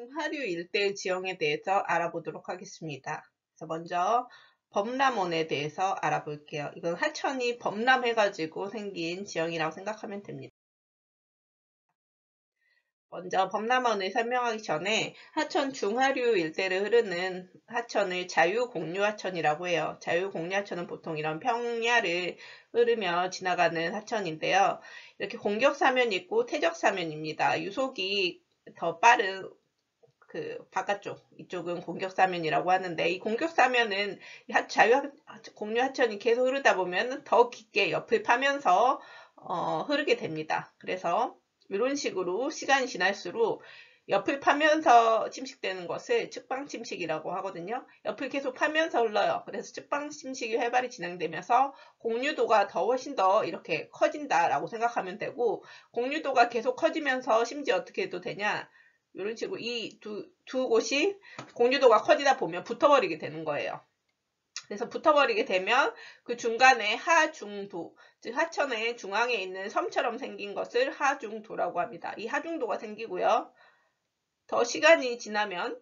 중하류 일대 지형에 대해서 알아보도록 하겠습니다. 그래서 먼저 범람원에 대해서 알아볼게요. 이건 하천이 범람해가지고 생긴 지형이라고 생각하면 됩니다. 먼저 범람원을 설명하기 전에 하천 중하류 일대를 흐르는 하천을 자유공유하천이라고 해요. 자유공유하천은 보통 이런 평야를 흐르며 지나가는 하천인데요. 이렇게 공격사면이 있고 태적사면입니다. 유속이 더 빠른 바깥쪽, 이쪽은 공격사면이라고 하는데, 이 공격사면은 자유공유하천이 계속 흐르다 보면 더 깊게 옆을 파면서 흐르게 됩니다. 그래서 이런 식으로 시간이 지날수록 옆을 파면서 침식되는 것을 측방침식이라고 하거든요. 옆을 계속 파면서 흘러요. 그래서 측방침식이 활발히 진행되면서 공유도가 훨씬 더 이렇게 커진다라고 생각하면 되고, 공유도가 계속 커지면서 심지어 어떻게 해도 되냐, 이런 식으로 이 두 곳이 공유도가 커지다 보면 붙어버리게 되는 거예요. 그래서 붙어버리게 되면 그 중간에 하중도, 즉 하천의 중앙에 있는 섬처럼 생긴 것을 하중도라고 합니다. 이 하중도가 생기고요. 더 시간이 지나면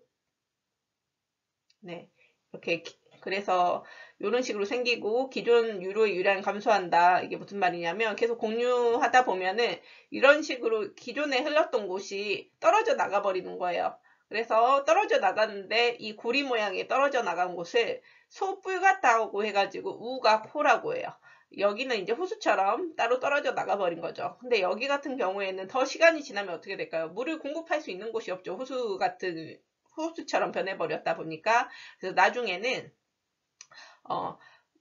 이렇게 그래서 이런 식으로 생기고, 기존 유로의 유량이 감소한다. 이게 무슨 말이냐면 계속 공유하다 보면은 이런 식으로 기존에 흘렀던 곳이 떨어져 나가 버리는 거예요. 그래서 떨어져 나가는데 이 고리 모양의 떨어져 나간 곳을 소뿔 같다고 해가지고 우가코라고 해요. 여기는 이제 호수처럼 따로 떨어져 나가 버린 거죠. 근데 여기 같은 경우에는 더 시간이 지나면 어떻게 될까요? 물을 공급할 수 있는 곳이 없죠. 호수처럼 변해버렸다 보니까. 그래서 나중에는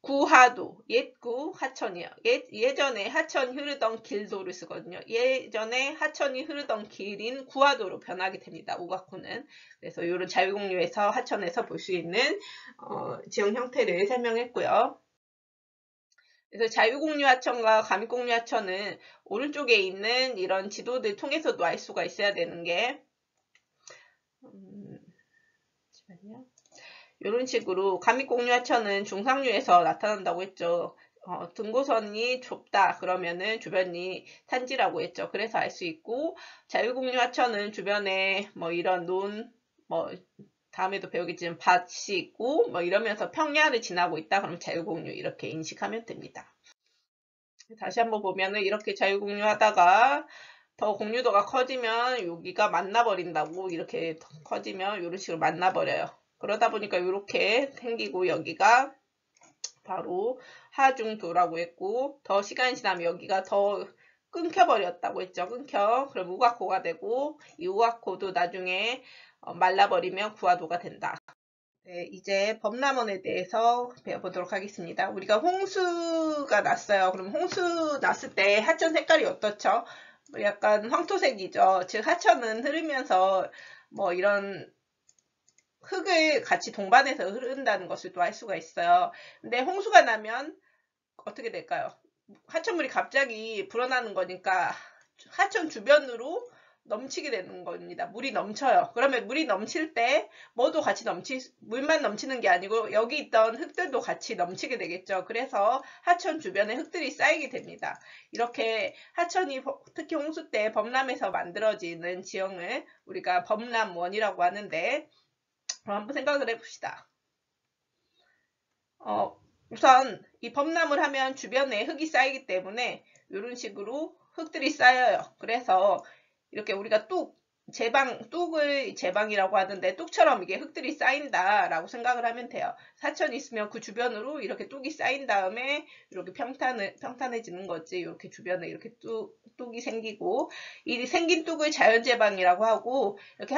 구하도, 옛구 하천이요. 예전에 하천이 흐르던 길도를 쓰거든요. 예전에 하천이 흐르던 길인 구하도로 변하게 됩니다. 우가코는. 그래서 이런 자유공유에서 하천에서 볼 수 있는 지형 형태를 설명했고요. 그래서 자유공유 하천과 가미공유 하천은 오른쪽에 있는 이런 지도들 통해서도 알 수가 있어야 되는 게, 잠시만요. 이런 식으로 가미공유하천은 중상류에서 나타난다고 했죠. 등고선이 좁다 그러면은 주변이 산지라고 했죠. 그래서 알 수 있고, 자유공유하천은 주변에 뭐 이런 다음에도 배우겠지만 밭이 있고 뭐 이러면서 평야를 지나고 있다 그러면 자유공유 이렇게 인식하면 됩니다. 다시 한번 보면은 이렇게 자유공유하다가 더 공유도가 커지면 여기가 만나버린다고, 이렇게 커지면 이런 식으로 만나버려요. 그러다 보니까 이렇게 생기고, 여기가 바로 하중도라고 했고, 더 시간이 지나면 여기가 더 끊겨버렸다고 했죠. 그럼 우가코가 되고, 이 우가코도 나중에 말라버리면 구하도가 된다. 네, 이제 범람원에 대해서 배워보도록 하겠습니다. 우리가 홍수가 났어요. 그럼 홍수 났을 때 하천 색깔이 어떻죠? 약간 황토색이죠. 즉 하천은 흐르면서 뭐 이런 흙을 같이 동반해서 흐른다는 것을 또 알 수가 있어요. 근데 홍수가 나면 어떻게 될까요? 하천물이 갑자기 불어나는 거니까 하천 주변으로 넘치게 되는 겁니다. 물이 넘쳐요. 그러면 물이 넘칠 때 뭐도 같이 물만 넘치는 게 아니고 여기 있던 흙들도 같이 넘치게 되겠죠. 그래서 하천 주변에 흙들이 쌓이게 됩니다. 이렇게 하천이 특히 홍수 때 범람에서 만들어지는 지형을 우리가 범람원이라고 하는데, 한번 생각을 해봅시다. 우선 이 범람을 하면 주변에 흙이 쌓이기 때문에 이런 식으로 흙들이 쌓여요. 그래서 이렇게 우리가 뚝을 제방이라고 하는데, 뚝처럼 이게 흙들이 쌓인다라고 생각을 하면 돼요. 하천이 있으면 그 주변으로 이렇게 뚝이 쌓인 다음에 이렇게 평탄해지는 거지. 이렇게 주변에 이렇게 뚝이 생기고, 이 생긴 뚝을 자연제방이라고 하고, 이렇게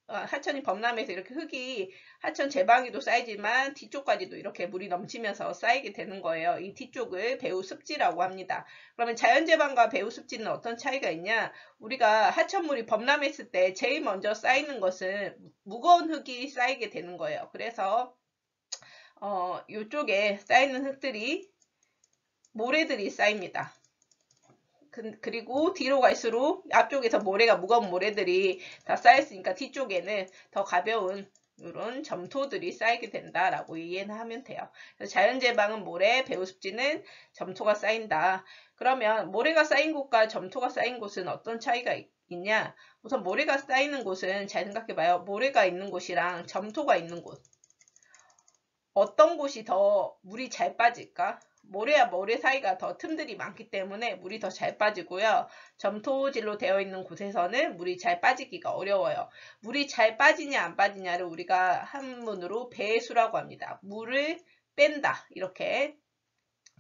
하천이 범람해서 이렇게 흙이 하천 제방위도 쌓이지만 뒤쪽까지도 이렇게 물이 넘치면서 쌓이게 되는 거예요. 이 뒤쪽을 배후습지라고 합니다. 그러면 자연제방과 배후습지는 어떤 차이가 있냐? 우리가 하천물이 범람했을 때 제일 먼저 쌓이는 것은 무거운 흙이 쌓이게 되는 거예요. 그래서 이쪽에 쌓이는 흙들이 모래들이 쌓입니다. 그리고 뒤로 갈수록 앞쪽에서 무거운 모래들이 다 쌓였으니까 뒤쪽에는 더 가벼운 이런 점토들이 쌓이게 된다라고 이해는 하면 돼요. 자연제방은 모래, 배후습지는 점토가 쌓인다. 그러면 모래가 쌓인 곳과 점토가 쌓인 곳은 어떤 차이가 있냐? 우선 모래가 쌓이는 곳은 잘 생각해봐요. 모래가 있는 곳이랑 점토가 있는 곳. 어떤 곳이 더 물이 잘 빠질까? 모래와 모래 사이가 더 틈들이 많기 때문에 물이 더 잘 빠지고요. 점토질로 되어 있는 곳에서는 물이 잘 빠지기가 어려워요. 물이 잘 빠지냐 안 빠지냐를 우리가 한문으로 배수라고 합니다. 물을 뺀다. 이렇게.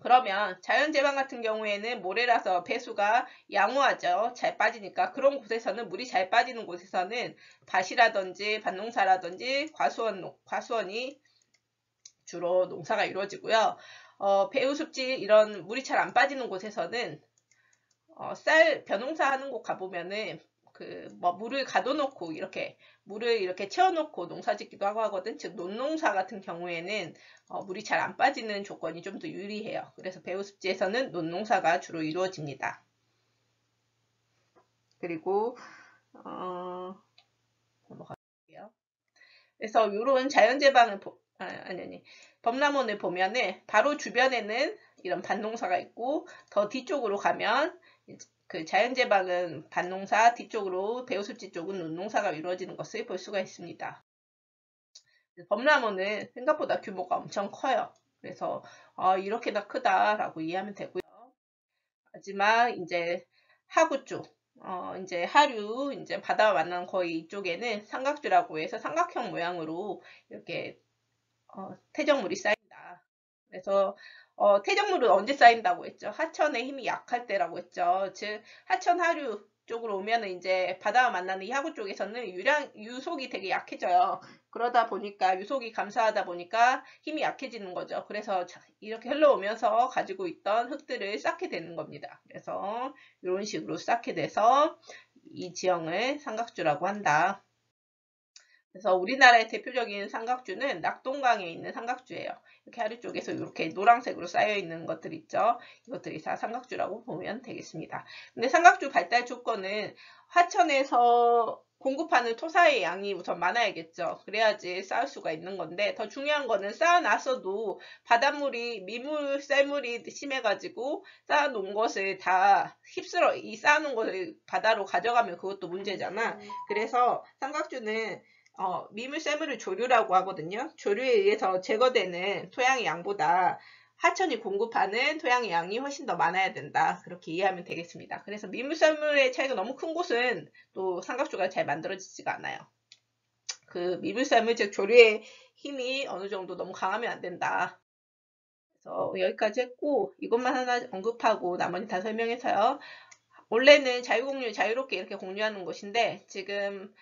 그러면 자연재방 같은 경우에는 모래라서 배수가 양호하죠. 잘 빠지니까. 그런 곳에서는 물이 잘 빠지는 곳에서는 밭이라든지 밭농사라든지 과수원이 주로 농사가 이루어지고요. 배우숲지 이런 물이 잘 안 빠지는 곳에서는 벼농사 하는 곳 가보면은 물을 가둬놓고 물을 이렇게 채워놓고 농사 짓기도 하고 하거든. 즉 논농사 같은 경우에는 물이 잘 안 빠지는 조건이 좀 더 유리해요. 그래서 배우숲지에서는 논농사가 주로 이루어집니다. 그리고 넘어갈게요. 그래서 이런 자연재방을 범람원을 보면은 바로 주변에는 이런 밭농사가 있고 더 뒤쪽으로 가면 그 자연재방은 밭농사, 뒤쪽으로 배우숲지 쪽은 논농사가 이루어지는 것을 볼 수가 있습니다. 범람원은 생각보다 규모가 엄청 커요. 그래서 이렇게나 크다라고 이해하면 되고요. 하지만 이제 하구 쪽, 이제 하류, 이제 바다와 만나는 거의 이쪽에는 삼각주라고 해서 삼각형 모양으로 이렇게 퇴적물이 쌓인다. 그래서 퇴적물은 언제 쌓인다고 했죠? 하천의 힘이 약할 때라고 했죠. 즉 하천 하류 쪽으로 오면은 이제 바다와 만나는 이 하구 쪽에서는 유속이 되게 약해져요. 그러다 보니까 유속이 감소하다 보니까 힘이 약해지는 거죠. 그래서 이렇게 흘러오면서 가지고 있던 흙들을 쌓게 되는 겁니다. 그래서 이런 식으로 쌓게 돼서 이 지형을 삼각주라고 한다. 그래서 우리나라의 대표적인 삼각주는 낙동강에 있는 삼각주예요. 이렇게 하류 쪽에서 이렇게 노란색으로 쌓여 있는 것들 있죠. 이것들이 다 삼각주라고 보면 되겠습니다. 근데 삼각주 발달 조건은 하천에서 공급하는 토사의 양이 우선 많아야겠죠. 그래야지 쌓을 수가 있는 건데 더 중요한 거는 쌓아놨어도 바닷물이 쌀물이 심해가지고 쌓아놓은 것을 다 이 쌓아놓은 것을 바다로 가져가면 그것도 문제잖아. 그래서 삼각주는 쌀물을 조류라고 하거든요. 조류에 의해서 제거되는 토양의 양보다 하천이 공급하는 토양의 양이 훨씬 더 많아야 된다. 그렇게 이해하면 되겠습니다. 그래서 쌀물의 차이가 너무 큰 곳은 또 삼각주가 잘 만들어지지가 않아요. 쌀물, 즉 조류의 힘이 어느 정도 너무 강하면 안 된다. 그래서 여기까지 했고 이것만 하나 언급하고 나머지 다 설명해서요. 원래는 자유롭게 이렇게 공유하는 곳인데 지금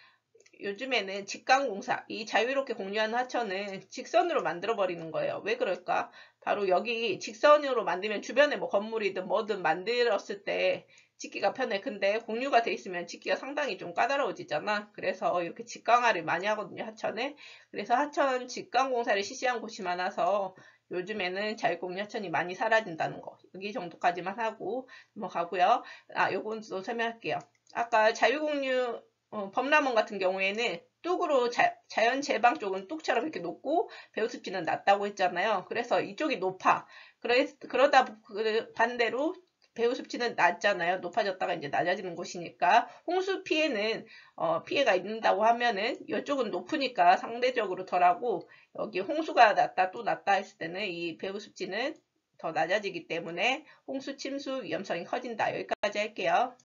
요즘에는 직강공사, 이 자유롭게 공유하는 하천은 직선으로 만들어버리는 거예요. 왜 그럴까? 바로 여기 직선으로 만들면 주변에 뭐 건물이든 뭐든 만들었을 때 짓기가 편해. 근데 공유가 돼 있으면 짓기가 상당히 좀 까다로워지잖아. 그래서 이렇게 직강화를 많이 하거든요, 하천에. 그래서 하천 직강공사를 실시한 곳이 많아서 요즘에는 자유공유 하천이 많이 사라진다는 거. 여기 정도까지만 하고 넘어가고요. 요건 또 설명할게요. 아까 자유공유 범람원 같은 경우에는 뚝으로 자연 제방 쪽은 뚝처럼 이렇게 높고 배우숲지는 낮다고 했잖아요. 그래서 이쪽이 높아. 그러다 반대로 배우숲지는 낮잖아요. 높아졌다가 이제 낮아지는 곳이니까 홍수 피해는 피해가 있는다고 하면은 이쪽은 높으니까 상대적으로 덜하고 여기 홍수가 낮다 또 낮다 했을 때는 이 배우숲지는 더 낮아지기 때문에 홍수 침수 위험성이 커진다. 여기까지 할게요.